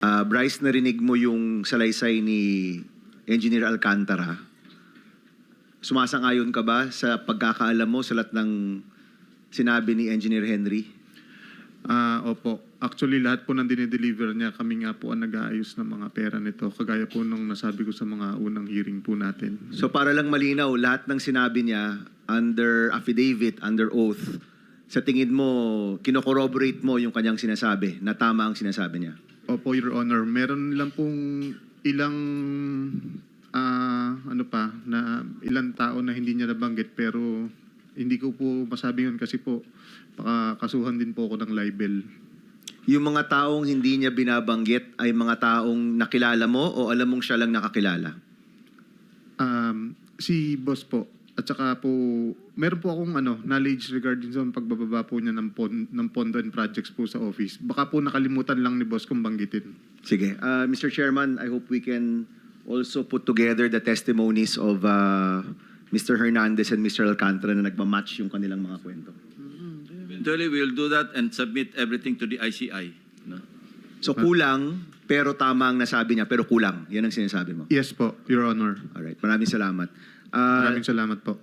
Bryce, narinig mo yung salaysay ni Engineer Alcantara. Sumasang-ayon ka ba sa pagkakaalam mo sa lahat ng sinabi ni Engineer Henry? Opo. Actually, lahat po ng dinideliver niya, kami nga po ang nag-aayos ng mga pera nito. Kagaya po nung nasabi ko sa mga unang hearing po natin. So para lang malinaw, lahat ng sinabi niya under affidavit, under oath, sa tingin mo, kinocorroborate mo yung kanyang sinasabi na tama ang sinasabi niya? Opo, Your Honor. Meron lang pong ilang ilang tao na hindi niya nabanggit, pero hindi ko po masabi yun kasi po kasuhan din po ako ng libel. Yung mga taong hindi niya binabanggit ay mga taong nakilala mo o alam mong siya lang nakakilala? Si boss po. At saka po, meron po akong knowledge regarding sa pagbababa po niya ng pondo and projects po sa office. Baka po nakalimutan lang ni boss kung banggitin. Sige. Mr. Chairman, I hope we can also put together the testimonies of Mr. Hernandez and Mr. Alcantara na nagmamatch yung kanilang mga kwento. Eventually, we'll do that and submit everything to the ICI. No? So kulang, pero tama ang nasabi niya, pero kulang. Yan ang sinasabi mo. Yes po, Your Honor. Alright, maraming salamat. Maraming salamat po.